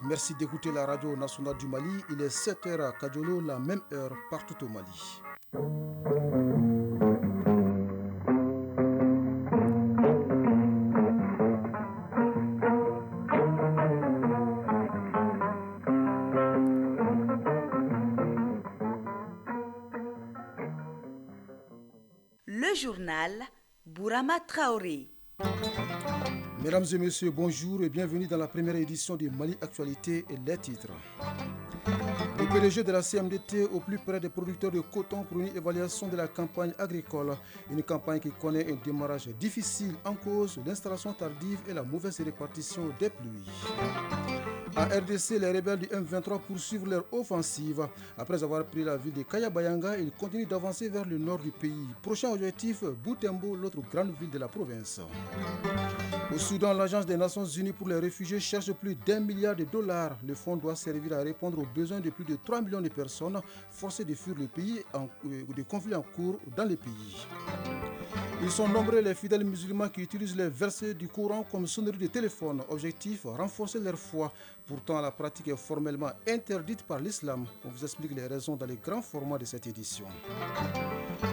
Merci d'écouter la radio nationale du Mali. Il est 7 heures à Kadiolo, la même heure partout au Mali. Le journal Bourama Traoré. Mesdames et messieurs, bonjour et bienvenue dans la première édition de Mali Actualité et les titres. Le PDG de la CMDT au plus près des producteurs de coton pour une évaluation de la campagne agricole. Une campagne qui connaît un démarrage difficile en cause l'installation tardive et la mauvaise répartition des pluies. En RDC, les rebelles du M23 poursuivent leur offensive. Après avoir pris la ville de Kayabayanga, ils continuent d'avancer vers le nord du pays. Prochain objectif, Butembo, l'autre grande ville de la province. Au Soudan, l'Agence des Nations Unies pour les réfugiés cherche plus d'1 milliard de dollars. Le fonds doit servir à répondre aux besoins de plus de 3 millions de personnes forcées de fuir le pays ou de conflits en cours dans le pays. Ils sont nombreux les fidèles musulmans qui utilisent les versets du Coran comme sonnerie de téléphone. Objectif, renforcer leur foi. Pourtant, la pratique est formellement interdite par l'islam. On vous explique les raisons dans les grands formats de cette édition.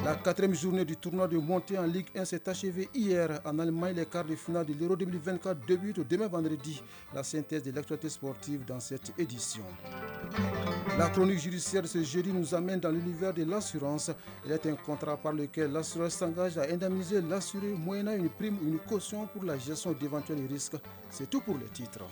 La 4e journée du tournoi de montée en Ligue 1 s'est achevée hier. En Allemagne, les quarts de finale de l'Euro 2024 débutent demain vendredi. La synthèse de l'actualité sportive dans cette édition. La chronique judiciaire de ce jeudi nous amène dans l'univers de l'assurance. Il est un contrat par lequel l'assureur s'engage à indemniser l'assuré moyennant une prime ou une caution pour la gestion d'éventuels risques. C'est tout pour les titres.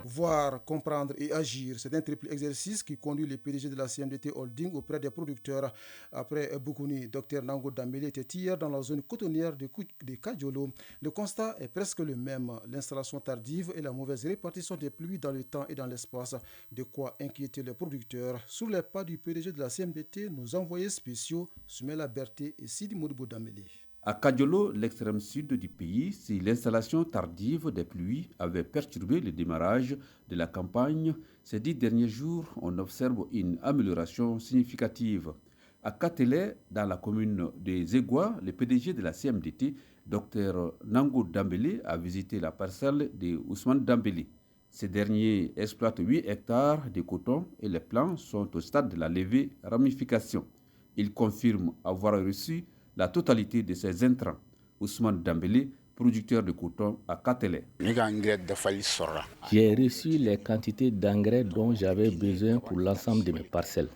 Voir, comprendre et agir, c'est un triple exercice qui conduit le PDG de la CMDT Holding auprès des producteurs. Après Boukouni, Dr Nango Dambélé était hier dans la zone cotonnière de Kadiolo. Le constat est presque le même. L'installation tardive et la mauvaise répartition des pluies dans le temps et dans l'espace. De quoi inquiéter les producteurs. Sous les pas du PDG de la CMDT, nos envoyés spéciaux, Soumela Berté et Sidi Moudbou Dambélé. À Kadiolo, l'extrême sud du pays, si l'installation tardive des pluies avait perturbé le démarrage de la campagne, ces 10 derniers jours, on observe une amélioration significative. À Katelé, dans la commune de Zégua, le PDG de la CMDT, Dr Nango Dambélé, a visité la parcelle de Ousmane Dambélé. Ces derniers exploitent 8 hectares de coton et les plants sont au stade de la levée ramification. Il confirme avoir reçu la totalité de ces intrants. Ousmane Dambélé, producteur de coton à Katelé. J'ai reçu les quantités d'engrais dont j'avais besoin pour l'ensemble de mes parcelles.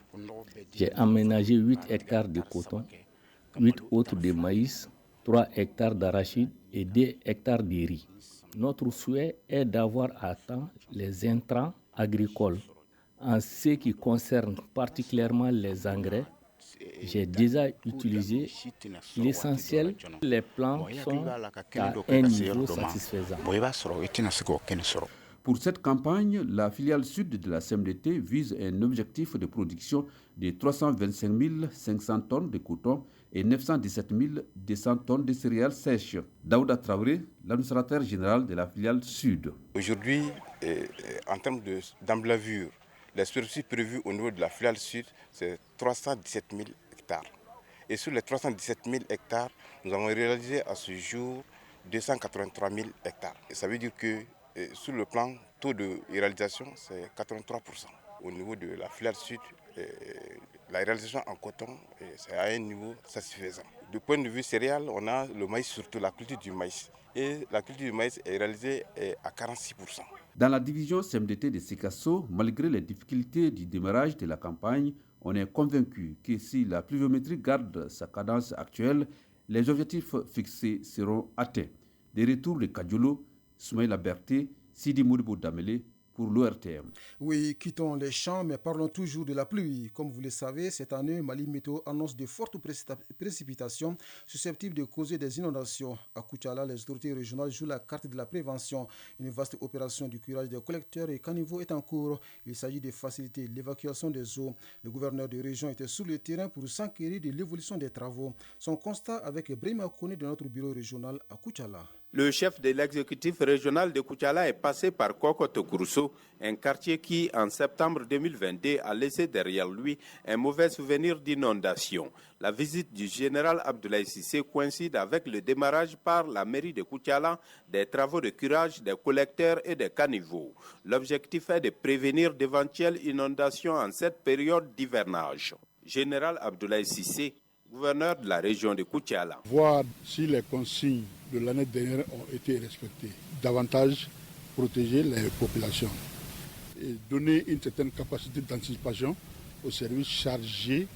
J'ai aménagé 8 hectares de coton, 8 autres de maïs, 3 hectares d'arachide et 2 hectares de riz. Notre souhait est d'avoir à temps les intrants agricoles. En ce qui concerne particulièrement les engrais, j'ai déjà utilisé l'essentiel. Les plants sont à un niveau satisfaisant. Pour cette campagne, la filiale sud de la CMDT vise un objectif de production de 325 500 tonnes de coton et 917 200 tonnes de céréales sèches. Daouda Traoré, l'administrateur général de la filiale sud. Aujourd'hui, en termes d'emblavure, la superficie prévue au niveau de la filiale sud, c'est 317 000 hectares. Et sur les 317 000 hectares, nous avons réalisé à ce jour 283 000 hectares. Et ça veut dire que sur le plan taux de réalisation, c'est 83%. Au niveau de la filiale sud, la réalisation en coton, c'est à un niveau satisfaisant. Du point de vue céréales, on a le maïs, surtout la culture du maïs. Et la culture du maïs est réalisée à 46%. Dans la division CMDT de Sikasso, malgré les difficultés du démarrage de la campagne, on est convaincu que si la pluviométrie garde sa cadence actuelle, les objectifs fixés seront atteints. Des retours de Kadiolo, Soumaïla Berté, Sidi Moudbou Dambélé pour l'ORTM. Oui, quittons les champs, mais parlons toujours de la pluie. Comme vous le savez, cette année, Mali Météo annonce de fortes précipitations susceptibles de causer des inondations. À Koutiala, les autorités régionales jouent la carte de la prévention. Une vaste opération du curage des collecteurs et caniveaux est en cours. Il s'agit de faciliter l'évacuation des eaux. Le gouverneur de région était sur le terrain pour s'enquérir de l'évolution des travaux. Son constat avec Brahima Kone de notre bureau régional à Koutiala. Le chef de l'exécutif régional de Koutiala est passé par Kokoto-Gourousso, un quartier qui, en septembre 2022, a laissé derrière lui un mauvais souvenir d'inondation. La visite du général Abdoulaye Cissé coïncide avec le démarrage par la mairie de Koutiala des travaux de curage des collecteurs et des caniveaux. L'objectif est de prévenir d'éventuelles inondations en cette période d'hivernage. Général Abdoulaye Cissé, gouverneur de la région de Koutiala. Voir si les consignes de l'année dernière ont été respectées. Davantage protéger les populations et donner une certaine capacité d'anticipation aux services chargés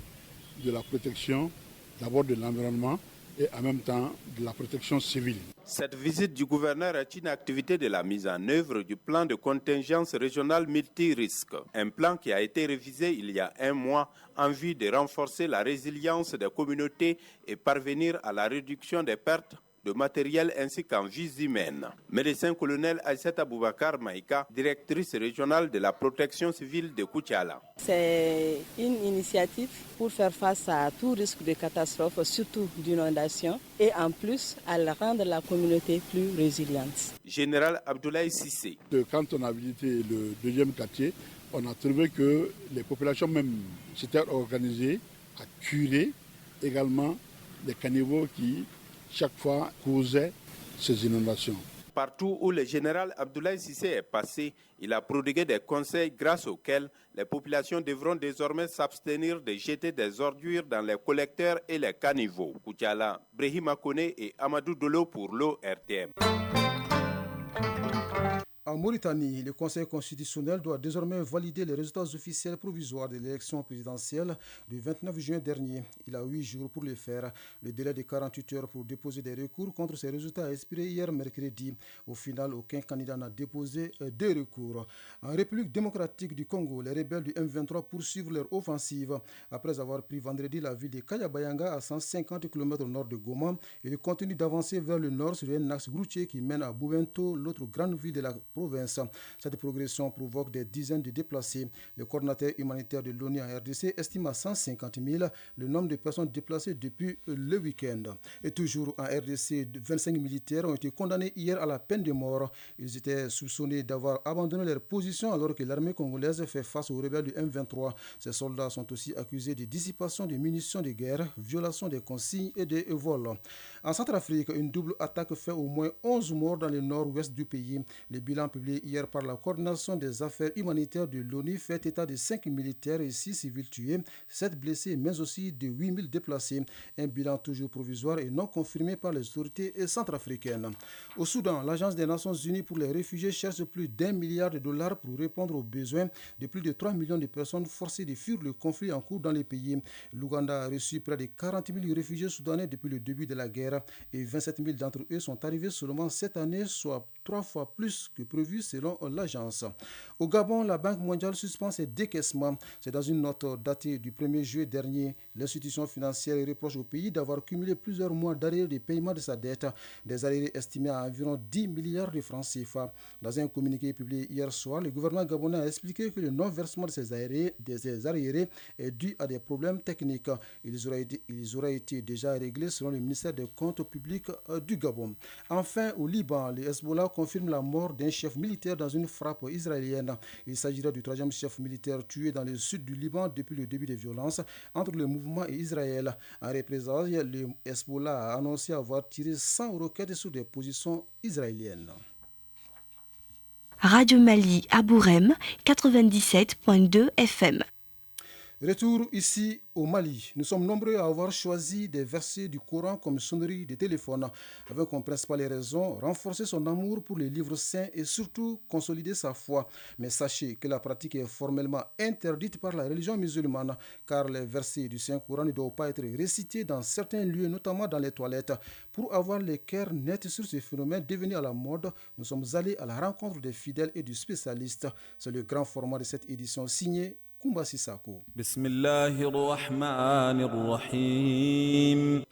de la protection d'abord de l'environnement et en même temps de la protection civile. Cette visite du gouverneur est une activité de la mise en œuvre du plan de contingence régional multirisque, un plan qui a été révisé il y a un mois en vue de renforcer la résilience des communautés et parvenir à la réduction des pertes de matériel ainsi qu'en vies humaines. Médecin-colonel Aïssata Boubacar Maïka, directrice régionale de la protection civile de Koutiala. C'est une initiative pour faire face à tout risque de catastrophe, surtout d'inondation, et en plus à rendre la communauté plus résiliente. Général Abdoulaye Cissé. Quand on a visité le deuxième quartier, on a trouvé que les populations même s'étaient organisées à curer également les caniveaux qui chaque fois causait ces inondations. Partout où le général Abdoulaye Cissé est passé, il a prodigué des conseils grâce auxquels les populations devront désormais s'abstenir de jeter des ordures dans les collecteurs et les caniveaux. Koutiala, Brahima Kone et Amadou Dolo pour l'ORTM. En Mauritanie, le Conseil constitutionnel doit désormais valider les résultats officiels provisoires de l'élection présidentielle du 29 juin dernier. Il a 8 jours pour le faire. Le délai de 48 heures pour déposer des recours contre ces résultats a expiré hier mercredi. Au final, aucun candidat n'a déposé de recours. En République démocratique du Congo, les rebelles du M23 poursuivent leur offensive. Après avoir pris vendredi la ville de Kayabayanga à 150 km au nord de Goma, ils continuent d'avancer vers le nord sur un axe routier qui mène à Boubento, l'autre grande ville de la province. Cette progression provoque des dizaines de déplacés. Le coordinateur humanitaire de l'ONU en RDC estime à 150 000 le nombre de personnes déplacées depuis le week-end. Et toujours en RDC, 25 militaires ont été condamnés hier à la peine de mort. Ils étaient soupçonnés d'avoir abandonné leur position alors que l'armée congolaise fait face aux rebelles du M23. Ces soldats sont aussi accusés de dissipation de munitions de guerre, violation des consignes et de vols. En Centrafrique, une double attaque fait au moins 11 morts dans le nord-ouest du pays. Le bilan publié hier par la coordination des affaires humanitaires de l'ONU fait état de 5 militaires et 6 civils tués, 7 blessés, mais aussi de 8000 déplacés. Un bilan toujours provisoire et non confirmé par les autorités centrafricaines. Au Soudan, l'Agence des Nations Unies pour les réfugiés cherche plus d'1 milliard de dollars pour répondre aux besoins de plus de 3 millions de personnes forcées de fuir le conflit en cours dans les pays. L'Ouganda a reçu près de 40 000 réfugiés soudanais depuis le début de la guerre et 27 000 d'entre eux sont arrivés seulement cette année, soit 3 fois plus que prévu selon l'agence. Au Gabon, la Banque mondiale suspend ses décaissements. C'est dans une note datée du 1er juillet dernier. L'institution financière reproche au pays d'avoir cumulé plusieurs mois d'arrêt de paiement de sa dette, des arriérés estimés à environ 10 milliards de francs CFA. Dans un communiqué publié hier soir, le gouvernement gabonais a expliqué que le non-versement de ces arriérés est dû à des problèmes techniques. Ils auraient été déjà réglés selon le ministère des Comptes publics du Gabon. Enfin, au Liban, le Hezbollah confirme la mort d'un chef militaire dans une frappe israélienne. Il s'agira du 3e chef militaire tué dans le sud du Liban depuis le début des violences entre le mouvement et Israël. En représailles, le Hezbollah a annoncé avoir tiré 100 roquettes sur des positions israéliennes. Radio Mali à Bourem, 97.2 FM. Retour ici au Mali. Nous sommes nombreux à avoir choisi des versets du Coran comme sonnerie de téléphone, avec comme principale raison renforcer son amour pour les livres saints et surtout consolider sa foi. Mais sachez que la pratique est formellement interdite par la religion musulmane, car les versets du Saint-Coran ne doivent pas être récités dans certains lieux, notamment dans les toilettes. Pour avoir les cœurs nets sur ce phénomène devenu à la mode, nous sommes allés à la rencontre des fidèles et du spécialiste. C'est le grand format de cette édition signée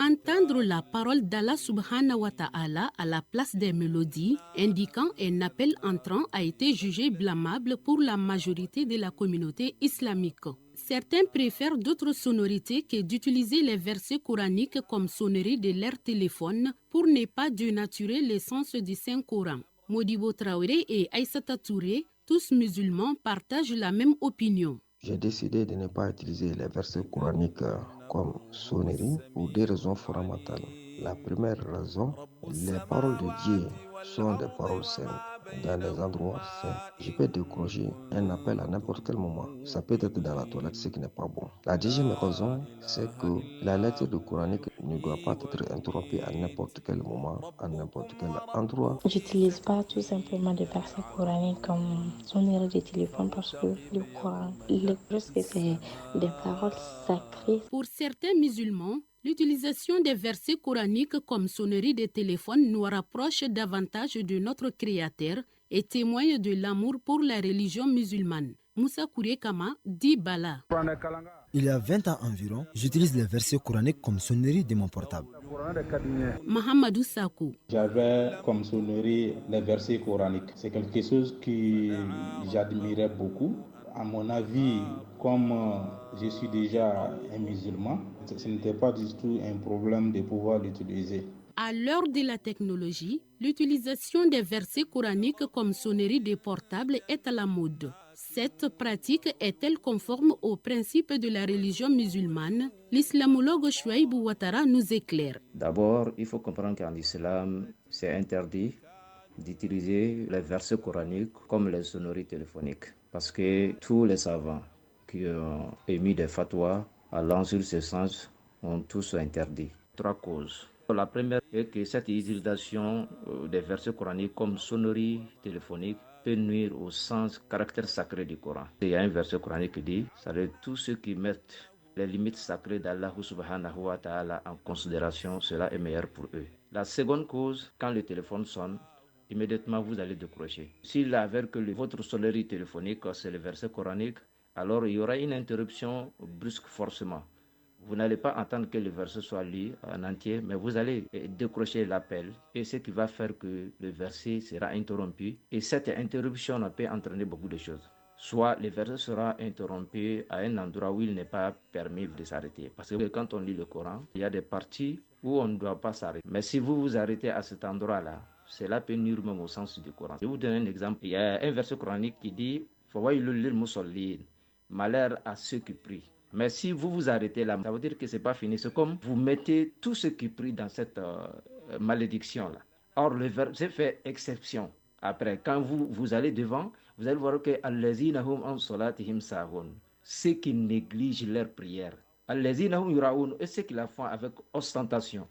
Entendre la parole d'Allah subhanahu wa ta'ala à la place des mélodies indiquant un appel entrant a été jugé blâmable pour la majorité de la communauté islamique. Certains préfèrent d'autres sonorités que d'utiliser les versets coraniques comme sonnerie de leur téléphone pour ne pas dénaturer l'essence du Saint-Coran. Modibo Traoré et Aïssata Touré, tous musulmans, partagent la même opinion. J'ai décidé de ne pas utiliser les versets coraniques comme sonnerie pour deux raisons fondamentales. La première raison, les paroles de Dieu sont des paroles saintes. Dans des endroits saints, je peux décrocher un appel à n'importe quel moment. Ça peut être dans la toilette, ce qui n'est pas bon. La deuxième raison, c'est que la lecture du coranique ne doit pas être interrompue à n'importe quel moment, à n'importe quel endroit. J'utilise pas tout simplement des versets coraniques comme sonnerie de téléphone parce que le Coran, c'est des paroles sacrées. Pour certains musulmans, l'utilisation des versets coraniques comme sonnerie de téléphone nous rapproche davantage de notre Créateur et témoigne de l'amour pour la religion musulmane. Moussa Kouriekama dit Bala. Il y a 20 ans environ, j'utilise les versets coraniques comme sonnerie de mon portable. Mahamadou Sakou. J'avais comme sonnerie les versets coraniques. C'est quelque chose que j'admirais beaucoup. À mon avis, comme je suis déjà un musulman, ce n'était pas du tout un problème de pouvoir l'utiliser. À l'heure de la technologie, l'utilisation des versets coraniques comme sonnerie de portable est à la mode. Cette pratique est-elle conforme aux principes de la religion musulmane? L'islamologue Chouaïbou Ouattara nous éclaire. D'abord, il faut comprendre qu'en islam, c'est interdit d'utiliser les versets coraniques comme les sonneries téléphoniques. Parce que tous les savants qui ont émis des fatwas allant sur ce sens ont tous interdit. 3 causes. La première est que cette utilisation des versets coraniques comme sonnerie téléphonique peut nuire au sens caractère sacré du Coran. Il y a un verset coranique qui dit « Tous ceux qui mettent les limites sacrées d'Allah subhanahu wa ta'ala en considération, cela est meilleur pour eux. » La seconde cause, quand le téléphone sonne, immédiatement vous allez décrocher. S'il avère que votre sonnerie téléphonique, c'est le verset coranique, alors il y aura une interruption brusque forcément. Vous n'allez pas entendre que le verset soit lu en entier, mais vous allez décrocher l'appel et ce qui va faire que le verset sera interrompu. Et cette interruption peut entraîner beaucoup de choses. Soit le verset sera interrompu à un endroit où il n'est pas permis de s'arrêter. Parce que quand on lit le Coran, il y a des parties où on ne doit pas s'arrêter. Mais si vous vous arrêtez à cet endroit-là, cela peut nuire même au sens du Coran. Je vais vous donner un exemple. Il y a un verset coranique qui dit « Fawailul lil musallin » malheur à ceux qui prient. Mais si vous vous arrêtez là, ça veut dire que ce n'est pas fini. C'est comme vous mettez tous ceux qui prient dans cette malédiction-là. Or, le verset fait exception. Après, quand vous allez devant, vous allez voir que « Allazina hum an salatihim sahun » ceux qui négligent leur prière. « Allazina hum yuraoun » et ceux qui la font avec ostentation.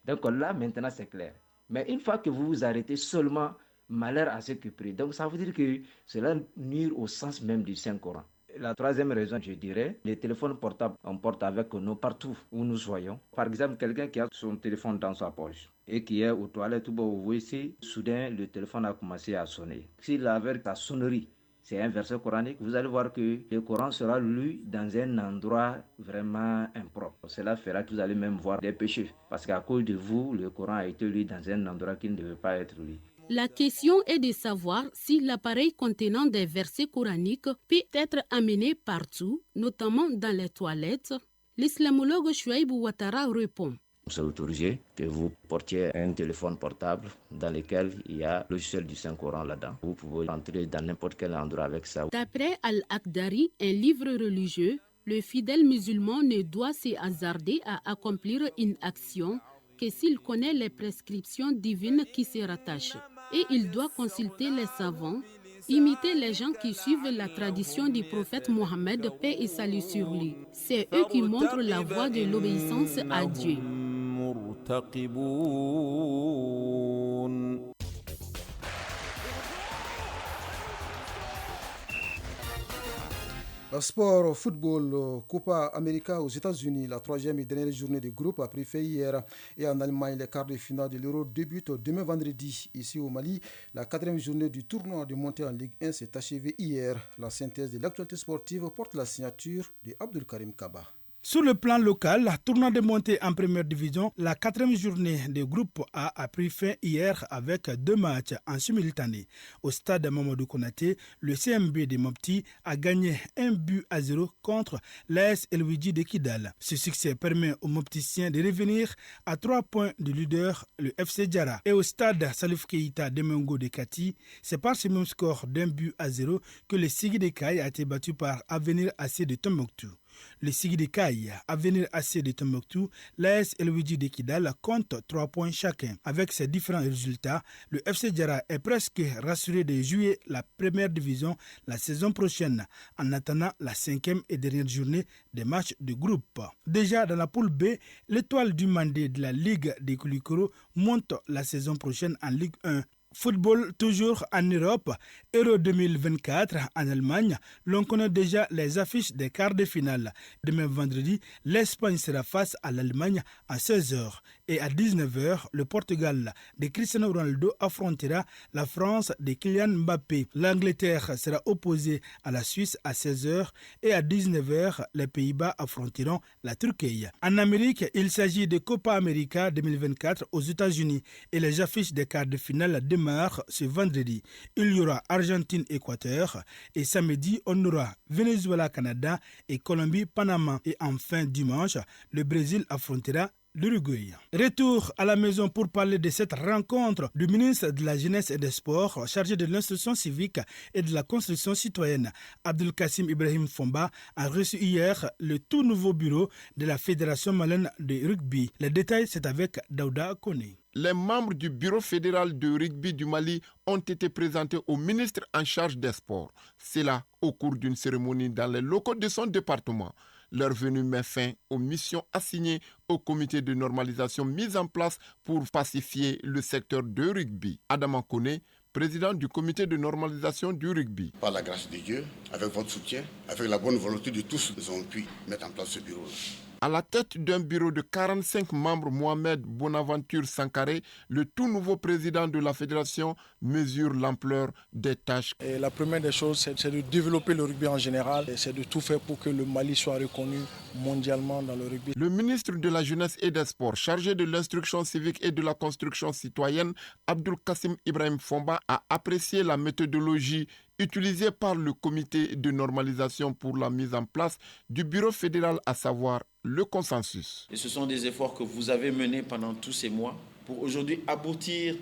Donc là, maintenant, c'est clair. Mais une fois que vous vous arrêtez seulement, malheur à ceux qui prient. Donc ça veut dire que cela nuire au sens même du Saint-Coran. La troisième raison, je dirais, les téléphones portables, on porte avec nous partout où nous soyons. Par exemple, quelqu'un qui a son téléphone dans sa poche et qui est aux toilettes, vous voyez ici, soudain, le téléphone a commencé à sonner. S'il avait sa sonnerie, c'est un verset coranique, vous allez voir que le Coran sera lu dans un endroit vraiment impropre. Cela fera que vous allez même voir des péchés. Parce qu'à cause de vous, le Coran a été lu dans un endroit qui ne devait pas être lu. La question est de savoir si l'appareil contenant des versets coraniques peut être amené partout, notamment dans les toilettes. L'islamologue Chouaïbou Ouattara répond. C'est autorisé que vous portiez un téléphone portable dans lequel il y a le logiciel du Saint-Coran là-dedans. Vous pouvez entrer dans n'importe quel endroit avec ça. D'après Al-Akhdari, un livre religieux, le fidèle musulman ne doit se hasarder à accomplir une action que s'il connaît les prescriptions divines qui se rattachent. Et il doit consulter les savants, imiter les gens qui suivent la tradition du prophète Mohammed, paix et salut sur lui. C'est eux qui montrent la voie de l'obéissance à Dieu. Sport, football, Copa América aux États-Unis, la troisième et dernière journée du groupe a pris fin hier et en Allemagne, les quarts de finale de l'Euro débutent demain vendredi. Ici au Mali, la quatrième journée du tournoi de montée en Ligue 1 s'est achevée hier. La synthèse de l'actualité sportive porte la signature de Abdelkarim Kaba. Sur le plan local, tournant de montée en première division, la 4e journée du groupe A a pris fin hier avec 2 matchs en simultané. Au stade Mamadou Konaté, le CMB de Mopti a gagné 1-0 contre l'AS El Ouidji de Kidal. Ce succès permet aux Mopticiens de revenir à 3 points du leader, le FC Djara. Et au stade Salif Keita de Mengo de Kati, c'est par ce même score d'1-0 que le Sigui de Caille a été battu par Avenir AC de Tombouctou. Le Sigui de Caille, Avenir AC de Tombouctou, l'AS El Ouidji de Kidal compte 3 points chacun. Avec ces différents résultats, le FC Djara est presque rassuré de jouer la première division la saison prochaine, en attendant la 5e et dernière journée des matchs de groupe. Déjà dans la poule B, l'étoile du Mandé de la Ligue des Koulikoro monte la saison prochaine en Ligue 1. Football toujours en Europe, Euro 2024 en Allemagne, l'on connaît déjà les affiches des quarts de finale. Demain vendredi, l'Espagne sera face à l'Allemagne à 16h et à 19h, le Portugal de Cristiano Ronaldo affrontera la France de Kylian Mbappé. L'Angleterre sera opposée à la Suisse à 16h et à 19h, les Pays-Bas affronteront la Turquie. En Amérique, il s'agit de Copa América 2024 aux États-Unis et les affiches des quarts de finale démarrent ce vendredi. Il y aura Argentine-Équateur et samedi, on aura Venezuela-Canada et Colombie-Panama. Et enfin, dimanche, le Brésil affrontera l'Uruguay. Retour à la maison pour parler de cette rencontre du ministre de la Jeunesse et des Sports chargé de l'instruction civique et de la construction citoyenne. Abdelkassim Ibrahim Fomba a reçu hier le tout nouveau bureau de la Fédération malienne de rugby. Les détails, c'est avec Daouda Koné. Les membres du bureau fédéral de rugby du Mali ont été présentés au ministre en charge des sports. C'est là, au cours d'une cérémonie dans les locaux de son département. Leur venue met fin aux missions assignées au comité de normalisation mis en place pour pacifier le secteur de rugby. Adam Ankone, président du comité de normalisation du rugby. Par la grâce de Dieu, avec votre soutien, avec la bonne volonté de tous, nous avons pu mettre en place ce bureau-là. À la tête d'un bureau de 45 membres, Mohamed Bonaventure Sankaré, le tout nouveau président de la fédération, mesure l'ampleur des tâches. Et la première des choses, c'est de développer le rugby en général, et c'est de tout faire pour que le Mali soit reconnu mondialement dans le rugby. Le ministre de la Jeunesse et des Sports, chargé de l'instruction civique et de la construction citoyenne, Abdelkassim Ibrahim Fomba, a apprécié la méthodologie utilisée par le comité de normalisation pour la mise en place du bureau fédéral, à savoir le consensus. Et ce sont des efforts que vous avez menés pendant tous ces mois pour aujourd'hui aboutir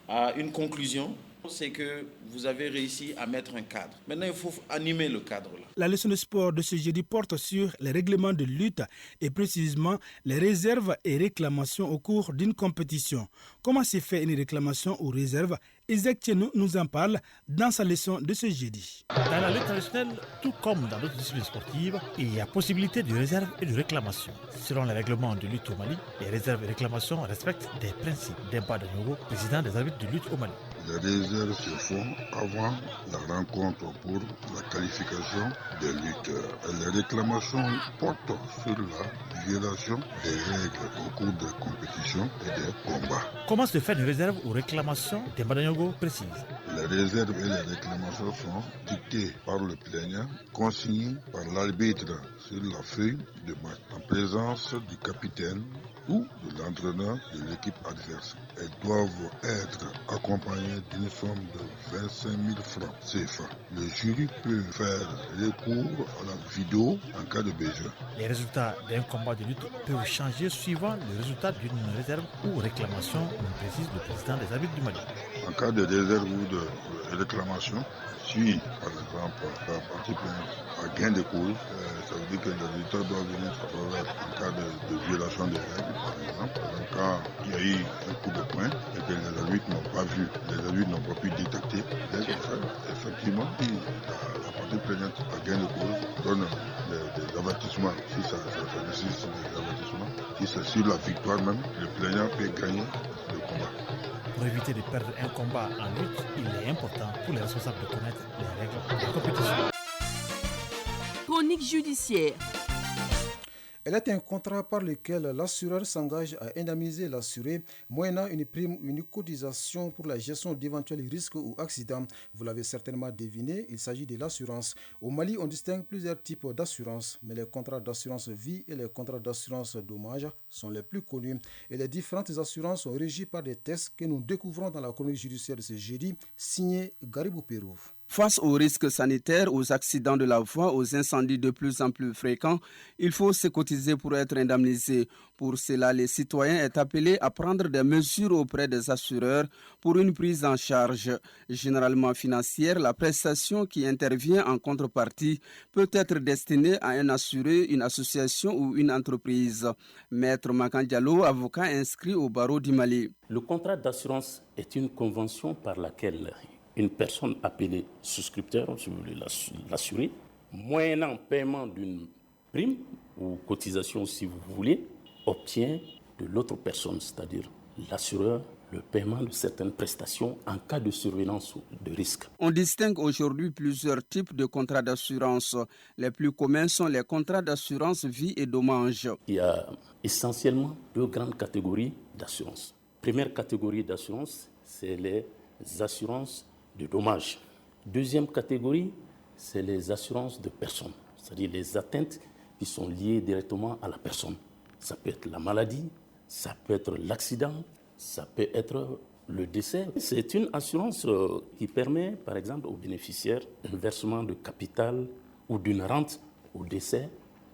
à une conclusion. C'est que vous avez réussi à mettre un cadre. Maintenant, il faut animer le cadre-là. La leçon de sport de ce jeudi porte sur les règlements de lutte et précisément les réserves et réclamations au cours d'une compétition. Comment se fait une réclamation ou réserve? Isaac Tchenou nous en parle dans sa leçon de ce jeudi. Dans la lutte traditionnelle, tout comme dans d'autres disciplines sportives, il y a possibilité de réserve et de réclamation. Selon les règlements de lutte au Mali, les réserves et réclamations respectent des principes. Demba Danyoro, président des arbitres de lutte au Mali. Les réserves se font avant la rencontre pour la qualification des lutteurs. Et les réclamations portent sur la violation des règles au cours des compétitions et des combats. Comment se fait une réserve ou réclamation? Demba Danyoro précise. Les réserves et les réclamations sont dictées par le plaignant, consignées par l'arbitre sur la feuille de match, en présence du capitaine ou de l'entraîneur de l'équipe adverse. Elles doivent être accompagnées d'une somme de 25 000 francs CFA. Le jury peut faire recours à la vidéo en cas de besoin. Les résultats d'un combat de lutte peuvent changer suivant le résultat d'une réserve ou réclamation, précise le président des arbitres du Mali. En cas de réserve ou de réclamation, si par exemple la partie a gain de cause, ça veut dire que le résultat doit venir en cas de violation des règles, par exemple. Donc, quand il y a eu un coup de poing et que les arbitres n'ont pas vu, les arbitres n'ont pas pu détecter, effectivement, la partie plaignante a gain de cause donne des avertissements. Si ça nécessite des avertissements, si c'est sur la victoire même, le plaignant peut gagner le combat. Pour éviter de perdre un combat en lutte, il est important pour les responsables de connaître les règles de la compétition. Chronique judiciaire. Elle est un contrat par lequel l'assureur s'engage à indemniser l'assuré moyennant une prime ou une cotisation pour la gestion d'éventuels risques ou accidents. Vous l'avez certainement deviné, il s'agit de l'assurance. Au Mali, on distingue plusieurs types d'assurance, mais les contrats d'assurance vie et les contrats d'assurance dommages sont les plus connus. Et les différentes assurances sont régies par des textes que nous découvrons dans la chronique judiciaire de ce jeudi, signé Garibou Pérou. Face aux risques sanitaires, aux accidents de la voie, aux incendies de plus en plus fréquents, il faut se cotiser pour être indemnisé. Pour cela, les citoyens est appelé à prendre des mesures auprès des assureurs pour une prise en charge. Généralement financière, la prestation qui intervient en contrepartie peut être destinée à un assuré, une association ou une entreprise. Maître Makan Diallo, avocat inscrit au barreau du Mali. Le contrat d'assurance est une convention par laquelle une personne appelée souscripteur, si vous voulez l'assurer, moyennant paiement d'une prime ou cotisation si vous voulez, obtient de l'autre personne, c'est-à-dire l'assureur, le paiement de certaines prestations en cas de survenance de risque. On distingue aujourd'hui plusieurs types de contrats d'assurance. Les plus communs sont les contrats d'assurance vie et dommages. Il y a essentiellement deux grandes catégories d'assurance. Première catégorie d'assurance, c'est les assurances de dommages. Deuxième catégorie, c'est les assurances de personnes, c'est-à-dire les atteintes qui sont liées directement à la personne. Ça peut être la maladie, ça peut être l'accident, ça peut être le décès. C'est une assurance qui permet, par exemple, aux bénéficiaires un versement de capital ou d'une rente au décès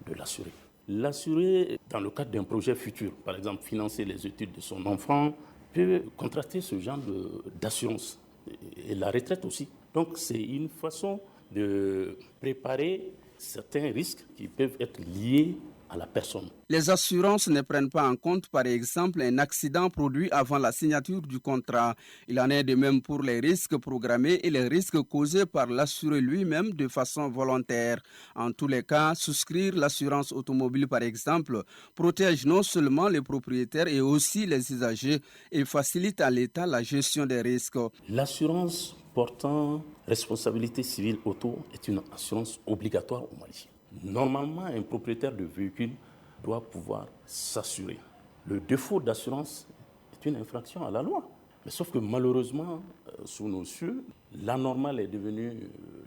de l'assuré. L'assuré, dans le cadre d'un projet futur, par exemple, financer les études de son enfant, peut contracter ce genre d'assurance. Et la retraite aussi. Donc c'est une façon de préparer certains risques qui peuvent être liés à la personne. Les assurances ne prennent pas en compte, par exemple, un accident produit avant la signature du contrat. Il en est de même pour les risques programmés et les risques causés par l'assuré lui-même de façon volontaire. En tous les cas, souscrire l'assurance automobile, par exemple, protège non seulement les propriétaires et aussi les usagers et facilite à l'État la gestion des risques. L'assurance portant responsabilité civile auto est une assurance obligatoire au Mali. Normalement, un propriétaire de véhicule doit pouvoir s'assurer. Le défaut d'assurance est une infraction à la loi. Mais sauf que malheureusement, sous nos cieux, l'anormal est devenu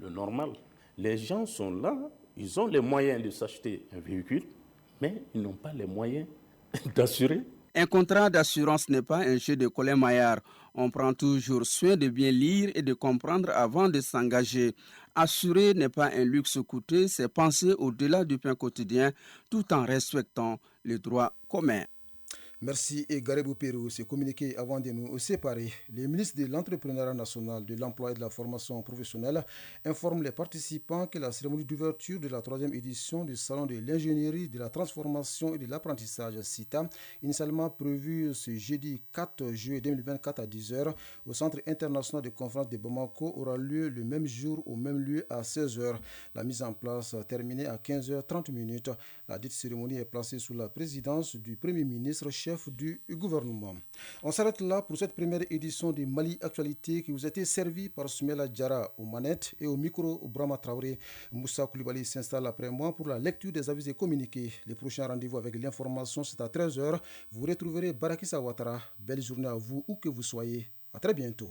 le normal. Les gens sont là, ils ont les moyens de s'acheter un véhicule, mais ils n'ont pas les moyens d'assurer. Un contrat d'assurance n'est pas un jeu de Colin Maillard. On prend toujours soin de bien lire et de comprendre avant de s'engager. Assurer n'est pas un luxe coûteux, c'est penser au-delà du pain quotidien tout en respectant les droits communs. Merci et Garibou Pérou. Ce communiqué avant de nous séparer. Le ministre de l'Entrepreneuriat national, de l'Emploi et de la formation professionnelle informe les participants que la cérémonie d'ouverture de la 3e édition du Salon de l'ingénierie, de la transformation et de l'apprentissage CITA, initialement prévue ce jeudi 4 juillet 2024 à 10h au Centre international de conférence de Bamako, aura lieu le même jour au même lieu à 16h. La mise en place terminée à 15h30. La dite cérémonie est placée sous la présidence du Premier ministre, chef du gouvernement. On s'arrête là pour cette première édition de Mali Actualité qui vous a été servie par Soumela Diarra aux manettes et au micro Brahma Traoré. Moussa Koulibaly s'installe après moi pour la lecture des avis et communiqués. Les prochains rendez-vous avec l'information, c'est à 13h. Vous retrouverez Barakissa Ouattara. Belle journée à vous où que vous soyez. À très bientôt.